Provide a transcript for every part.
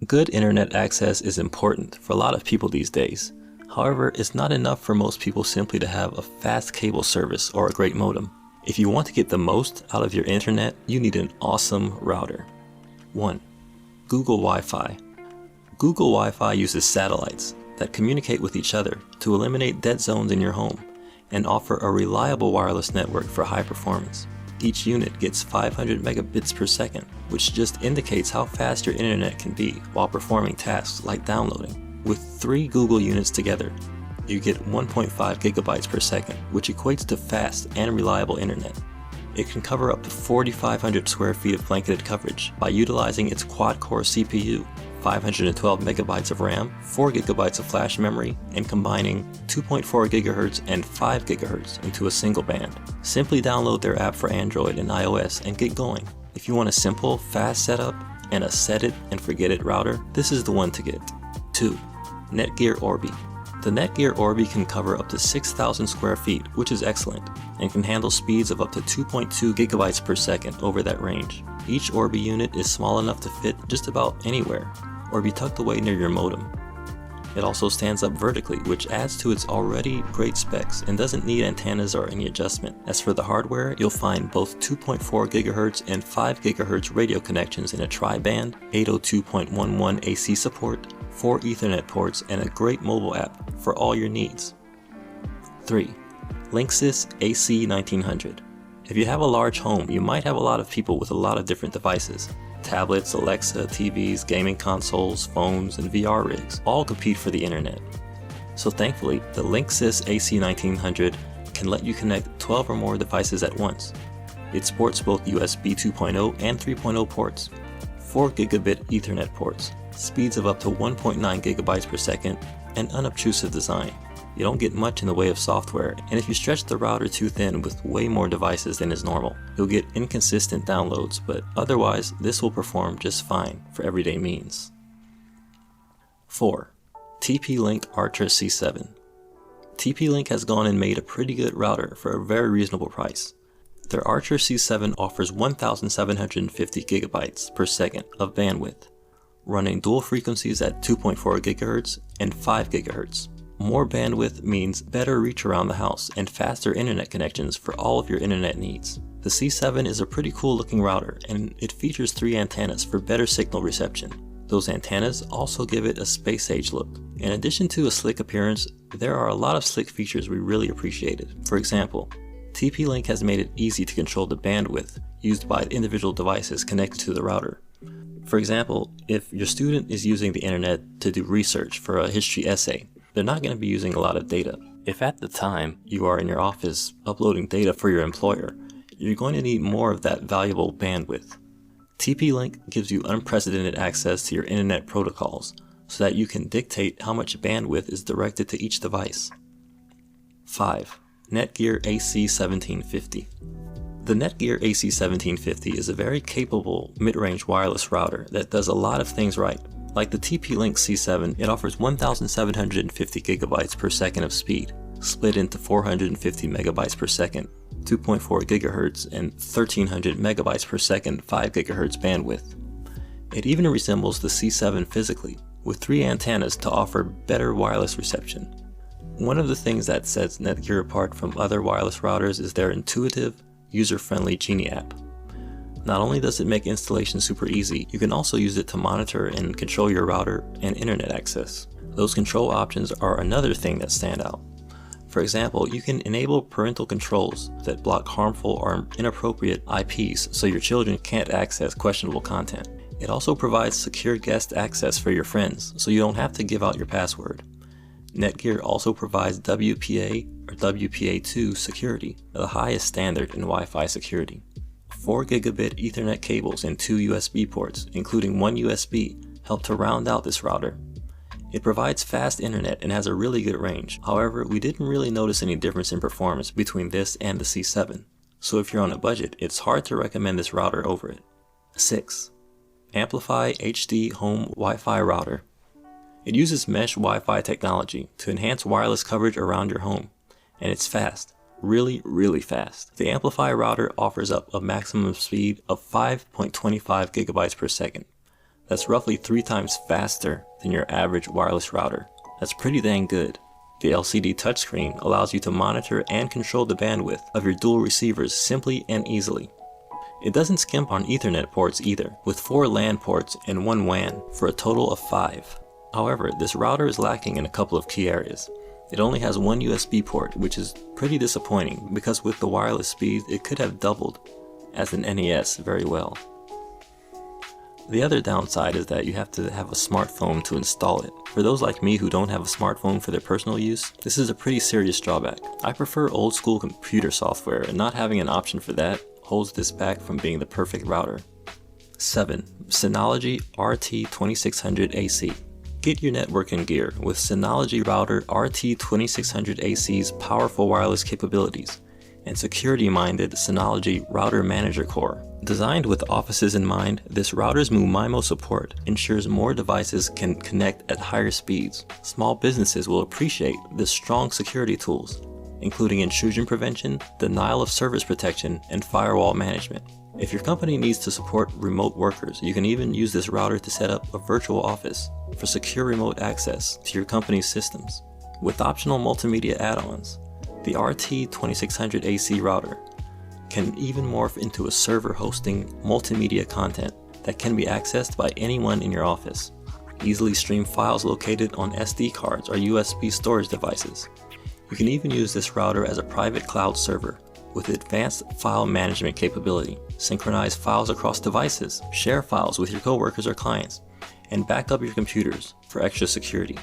Good internet access is important for a lot of people these days. However, it's not enough for most people simply to have a fast cable service or a great modem. If you want to get the most out of your internet, you need an awesome router. 1. Google Wi-Fi. Google Wi-Fi uses satellites that communicate with each other to eliminate dead zones in your home and offer a reliable wireless network for high performance. Each unit gets 500 megabits per second, which just indicates how fast your internet can be while performing tasks like downloading. With 3 Google units together, you get 1.5 gigabytes per second, which equates to fast and reliable internet. It can cover up to 4,500 square feet of blanketed coverage by utilizing its quad-core CPU, 512 megabytes of RAM, 4 gigabytes of flash memory, and combining 2.4 gigahertz and 5 gigahertz into a single band. Simply download their app for Android and iOS and get going. If you want a simple, fast setup and a set it and forget it router, this is the one to get. 2. Netgear Orbi. The Netgear Orbi can cover up to 6,000 square feet, which is excellent, and can handle speeds of up to 2.2 gigabytes per second over that range. Each Orbi unit is small enough to fit just about anywhere, or be tucked away near your modem. It also stands up vertically, which adds to its already great specs and doesn't need antennas or any adjustment. As for the hardware, you'll find both 2.4 GHz and 5 GHz radio connections in a tri-band, 802.11 AC support, 4 Ethernet ports, and a great mobile app for all your needs. 3. Linksys AC1900. If you have a large home, you might have a lot of people with a lot of different devices. Tablets, Alexa, TVs, gaming consoles, phones, and VR rigs all compete for the internet. So thankfully, the Linksys AC1900 can let you connect 12 or more devices at once. It sports both USB 2.0 and 3.0 ports, 4 gigabit Ethernet ports, speeds of up to 1.9 gigabytes per second, and unobtrusive design. You don't get much in the way of software, and if you stretch the router too thin with way more devices than is normal, you'll get inconsistent downloads, but otherwise this will perform just fine for everyday means. 4. TP-Link Archer C7. TP-Link has gone and made a pretty good router for a very reasonable price. Their Archer C7 offers 1,750 gigabytes per second of bandwidth, running dual frequencies at 2.4 GHz and 5 GHz. More bandwidth means better reach around the house and faster internet connections for all of your internet needs. The C7 is a pretty cool looking router, and it features 3 antennas for better signal reception. Those antennas also give it a space age look. In addition to a slick appearance, there are a lot of slick features we really appreciated. For example, TP-Link has made it easy to control the bandwidth used by individual devices connected to the router. For example, if your student is using the internet to do research for a history essay, they're not going to be using a lot of data. If at the time you are in your office uploading data for your employer, you're going to need more of that valuable bandwidth. TP-Link gives you unprecedented access to your internet protocols so that you can dictate how much bandwidth is directed to each device. 5. Netgear AC1750. The Netgear AC1750 is a very capable mid-range wireless router that does a lot of things right. Like the TP-Link C7, it offers 1,750 gigabytes per second of speed, split into 450 megabytes per second, 2.4 gigahertz, and 1,300 megabytes per second 5 gigahertz bandwidth. It even resembles the C7 physically, with 3 antennas to offer better wireless reception. One of the things that sets Netgear apart from other wireless routers is their intuitive, user-friendly Genie app. Not only does it make installation super easy, you can also use it to monitor and control your router and internet access. Those control options are another thing that stand out. For example, you can enable parental controls that block harmful or inappropriate IPs so your children can't access questionable content. It also provides secure guest access for your friends, so you don't have to give out your password. Netgear also provides WPA or WPA2 security, the highest standard in Wi-Fi security. 4 gigabit Ethernet cables and 2 USB ports, including 1 USB, help to round out this router. It provides fast internet and has a really good range. However, we didn't really notice any difference in performance between this and the C7. So if you're on a budget, it's hard to recommend this router over it. 6. Amplify HD Home Wi-Fi Router. It uses mesh Wi-Fi technology to enhance wireless coverage around your home, and it's fast. Really fast. The Amplify router offers up a maximum speed of 5.25 gigabytes per second. That's roughly 3 times faster than your average wireless router. That's pretty dang good. The LCD touchscreen allows you to monitor and control the bandwidth of your dual receivers simply and easily. It doesn't skimp on Ethernet ports either, with 4 LAN ports and 1 WAN for a total of 5. However, this router is lacking in a couple of key areas. It only has 1 USB port, which is pretty disappointing because with the wireless speed it could have doubled as an NES very well. The other downside is that you have to have a smartphone to install it. For those like me who don't have a smartphone for their personal use, this is a pretty serious drawback. I prefer old school computer software, and not having an option for that holds this back from being the perfect router. 7. Synology RT2600AC. Get your networking gear with Synology Router RT2600AC's powerful wireless capabilities and security-minded Synology Router Manager Core. Designed with offices in mind, this router's MIMO support ensures more devices can connect at higher speeds. Small businesses will appreciate the strong security tools, including intrusion prevention, denial of service protection, and firewall management. If your company needs to support remote workers, you can even use this router to set up a virtual office for secure remote access to your company's systems. With optional multimedia add-ons, the RT2600AC router can even morph into a server hosting multimedia content that can be accessed by anyone in your office. Easily stream files located on SD cards or USB storage devices. You can even use this router as a private cloud server with advanced file management capability. Synchronize files across devices, share files with your coworkers or clients, and back up your computers for extra security.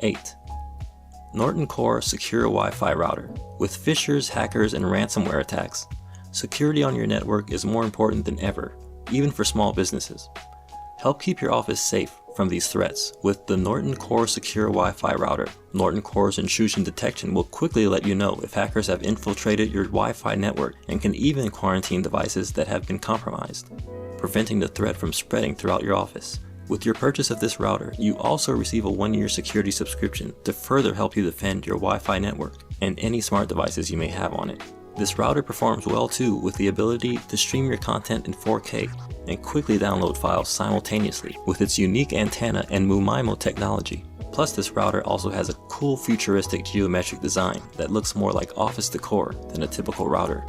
8. Norton Core Secure Wi-Fi Router. With phishers, hackers, and ransomware attacks, security on your network is more important than ever, even for small businesses. Help keep your office safe from these threats with the Norton Core Secure Wi-Fi Router. Norton Core's intrusion detection will quickly let you know if hackers have infiltrated your Wi-Fi network and can even quarantine devices that have been compromised, preventing the threat from spreading throughout your office. With your purchase of this router, you also receive a 1-year security subscription to further help you defend your Wi-Fi network and any smart devices you may have on it. This router performs well too, with the ability to stream your content in 4K and quickly download files simultaneously with its unique antenna and MIMO technology. Plus, this router also has a cool futuristic geometric design that looks more like office decor than a typical router.